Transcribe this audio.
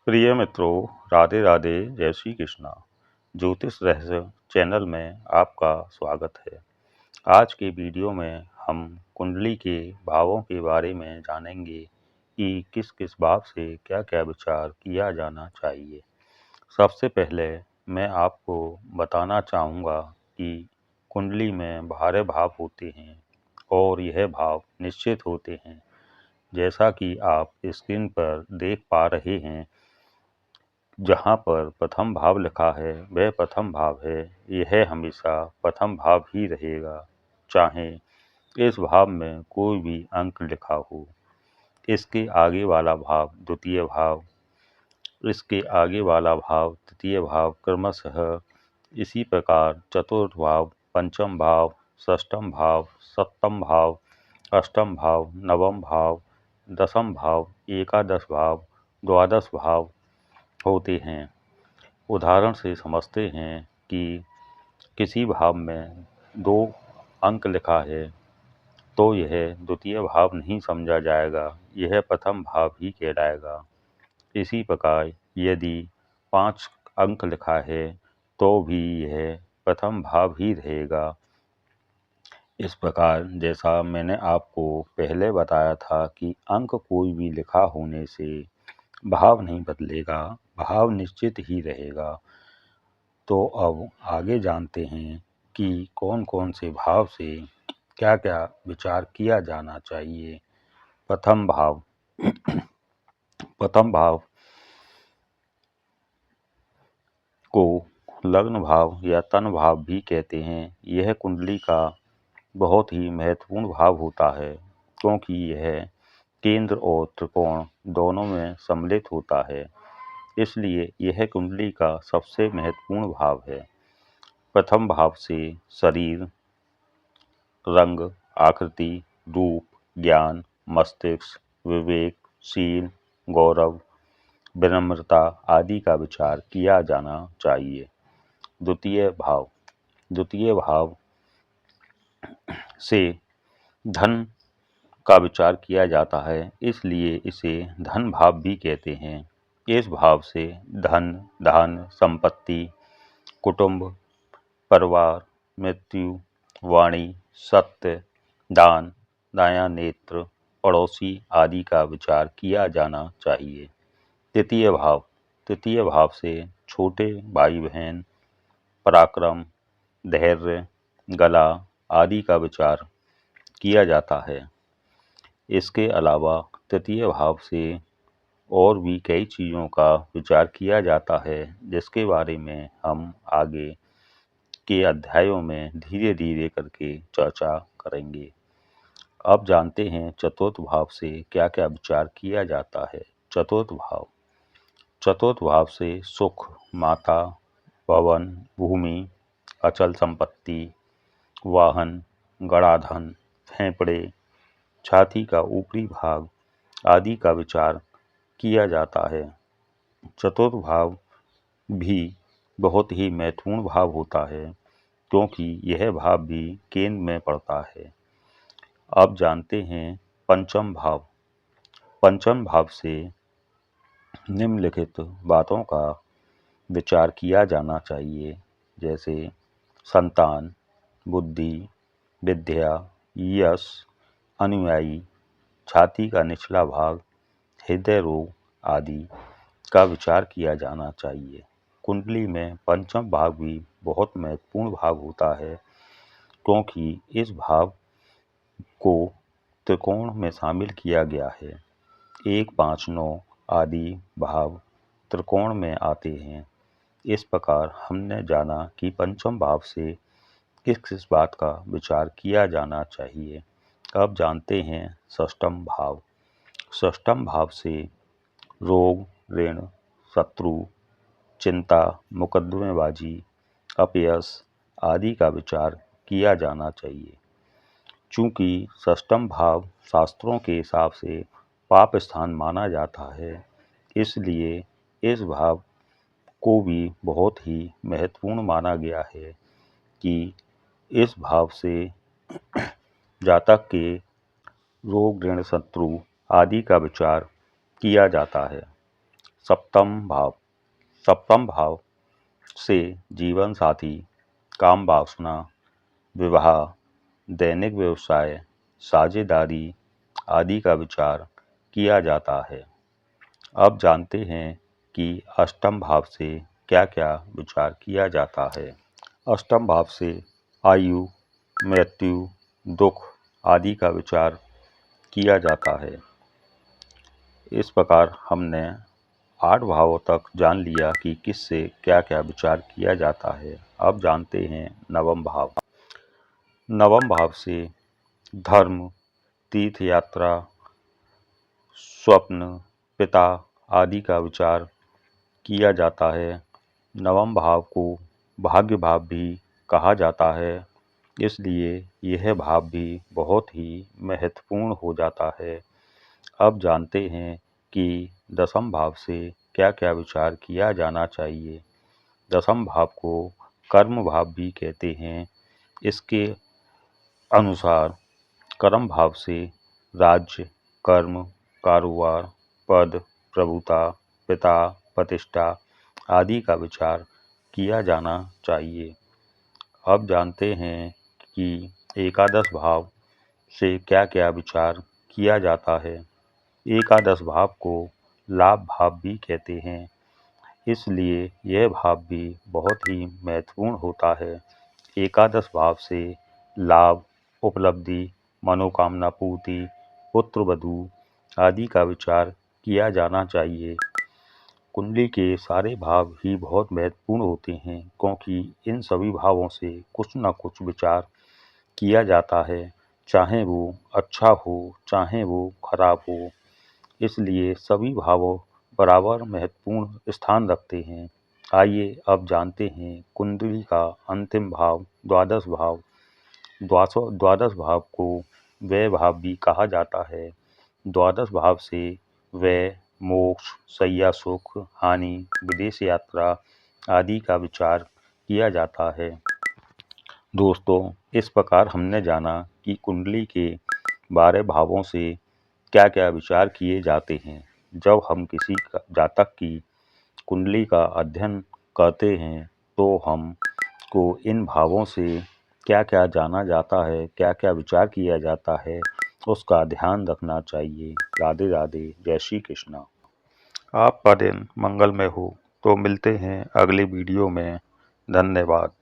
प्रिय मित्रों, राधे राधे, जय श्री कृष्णा। ज्योतिष रहस्य चैनल में आपका स्वागत है। आज के वीडियो में हम कुंडली के भावों के बारे में जानेंगे कि किस किस भाव से क्या क्या विचार किया जाना चाहिए। सबसे पहले मैं आपको बताना चाहूँगा कि कुंडली में 12 भाव होते हैं और यह भाव निश्चित होते हैं। जैसा कि आप स्क्रीन पर देख पा रहे हैं, जहाँ पर प्रथम भाव लिखा है वह प्रथम भाव है। यह हमेशा प्रथम भाव ही रहेगा, चाहे इस भाव में कोई भी अंक लिखा हो। इसके आगे वाला भाव द्वितीय भाव, इसके आगे वाला भाव तृतीय भाव क्रमशः। इसी प्रकार चतुर्थ भाव, पंचम भाव, षष्ठम भाव, सप्तम भाव, अष्टम भाव, नवम भाव, दसम भाव, एकादश भाव, द्वादश भाव होते हैं। उदाहरण से समझते हैं कि किसी भाव में 2 अंक लिखा है तो यह द्वितीय भाव नहीं समझा जाएगा, यह प्रथम भाव ही कहलाएगा। इसी प्रकार यदि 5 अंक लिखा है तो भी यह प्रथम भाव ही रहेगा। इस प्रकार जैसा मैंने आपको पहले बताया था कि अंक कोई भी लिखा होने से भाव नहीं बदलेगा, भाव निश्चित ही रहेगा। तो अब आगे जानते हैं कि कौन कौन से भाव से क्या क्या विचार किया जाना चाहिए। प्रथम भाव। प्रथम भाव को लग्न भाव या तन भाव भी कहते हैं। यह कुंडली का बहुत ही महत्वपूर्ण भाव होता है, क्योंकि यह केंद्र और त्रिकोण दोनों में सम्मिलित होता है। इसलिए यह कुंडली का सबसे महत्वपूर्ण भाव है। प्रथम भाव से शरीर, रंग, आकृति, रूप, ज्ञान, मस्तिष्क, विवेक, शील, गौरव, विनम्रता आदि का विचार किया जाना चाहिए। द्वितीय भाव। द्वितीय भाव से धन का विचार किया जाता है, इसलिए इसे धन भाव भी कहते हैं। इस भाव से धन, धान, संपत्ति, कुटुंब, परिवार, मृत्यु, वाणी, सत्य, दान, दायां नेत्र, पड़ोसी आदि का विचार किया जाना चाहिए। तृतीय भाव। तृतीय भाव से छोटे भाई बहन, पराक्रम, धैर्य, गला आदि का विचार किया जाता है। इसके अलावा तृतीय भाव से और भी कई चीज़ों का विचार किया जाता है, जिसके बारे में हम आगे के अध्यायों में धीरे धीरे करके चर्चा करेंगे। अब जानते हैं चतुर्थ भाव से क्या क्या विचार किया जाता है। चतुर्थ भाव। चतुर्थ भाव से सुख, माता, भवन, भूमि, अचल संपत्ति, वाहन, गणाधन, फेफड़े, छाती का ऊपरी भाग आदि का विचार किया जाता है। चतुर्थ भाव भी बहुत ही महत्वपूर्ण भाव होता है, क्योंकि यह भाव भी केंद्र में पड़ता है। अब जानते हैं पंचम भाव। पंचम भाव से निम्नलिखित बातों का विचार किया जाना चाहिए, जैसे संतान, बुद्धि, विद्या, यश, अनुयायी, छाती का निचला भाग, हृदय रोग आदि का विचार किया जाना चाहिए। कुंडली में पंचम भाव भी बहुत महत्वपूर्ण भाव होता है, क्योंकि इस भाव को त्रिकोण में शामिल किया गया है। 1, 5, 9 आदि भाव त्रिकोण में आते हैं। इस प्रकार हमने जाना कि पंचम भाव से किस किस बात का विचार किया जाना चाहिए। अब जानते हैं षष्ठम भाव। षष्ठम भाव से रोग, ऋण, शत्रु, चिंता, मुकदमेबाजी, अपयश आदि का विचार किया जाना चाहिए। चूँकि षष्ठम भाव शास्त्रों के हिसाब से पाप स्थान माना जाता है, इसलिए इस भाव को भी बहुत ही महत्वपूर्ण माना गया है कि इस भाव से जातक के रोग, ऋण, शत्रु आदि का विचार किया जाता है। सप्तम भाव से जीवन साथी, काम वासना, विवाह, दैनिक व्यवसाय, साझेदारी आदि का विचार किया जाता है। अब जानते हैं कि अष्टम भाव से क्या क्या विचार किया जाता है। अष्टम भाव से आयु, मृत्यु, दुख आदि का विचार किया जाता है। इस प्रकार हमने 8 भावों तक जान लिया कि किससे क्या क्या विचार किया जाता है। अब जानते हैं नवम भाव। नवम भाव से धर्म, तीर्थ यात्रा, स्वप्न, पिता आदि का विचार किया जाता है। नवम भाव को भाग्य भाव भी कहा जाता है, इसलिए यह भाव भी बहुत ही महत्वपूर्ण हो जाता है। अब जानते हैं कि दसम भाव से क्या क्या विचार किया जाना चाहिए। दसम भाव को कर्म भाव भी कहते हैं। इसके अनुसार कर्म भाव से राज्य, कर्म, कारोबार, पद, प्रभुता, पिता, प्रतिष्ठा आदि का विचार किया जाना चाहिए। अब जानते हैं कि एकादश भाव से क्या क्या विचार किया जाता है। एकादश भाव को लाभ भाव भी कहते हैं, इसलिए यह भाव भी बहुत ही महत्वपूर्ण होता है। एकादश भाव से लाभ, उपलब्धि, मनोकामना पूर्ति, पुत्र वधू आदि का विचार किया जाना चाहिए। कुंडली के सारे भाव ही बहुत महत्वपूर्ण होते हैं, क्योंकि इन सभी भावों से कुछ न कुछ विचार किया जाता है, चाहे वो अच्छा हो चाहे वो खराब हो। इसलिए सभी भावों बराबर महत्वपूर्ण स्थान रखते हैं। आइए अब जानते हैं कुंडली का अंतिम भाव, द्वादश भाव। द्वादश भाव को व्यय भाव भी कहा जाता है। द्वादश भाव से व्यय, मोक्ष, शय्या सुख, हानि, विदेश यात्रा आदि का विचार किया जाता है। दोस्तों, इस प्रकार हमने जाना कि कुंडली के 12 भावों से क्या क्या विचार किए जाते हैं। जब हम किसी जातक की कुंडली का अध्ययन करते हैं तो हमको इन भावों से क्या क्या जाना जाता है, क्या क्या विचार किया जाता है, उसका ध्यान रखना चाहिए। राधे राधे, जय श्री कृष्णा। आपका दिन मंगलमय हो। तो मिलते हैं अगले वीडियो में। धन्यवाद।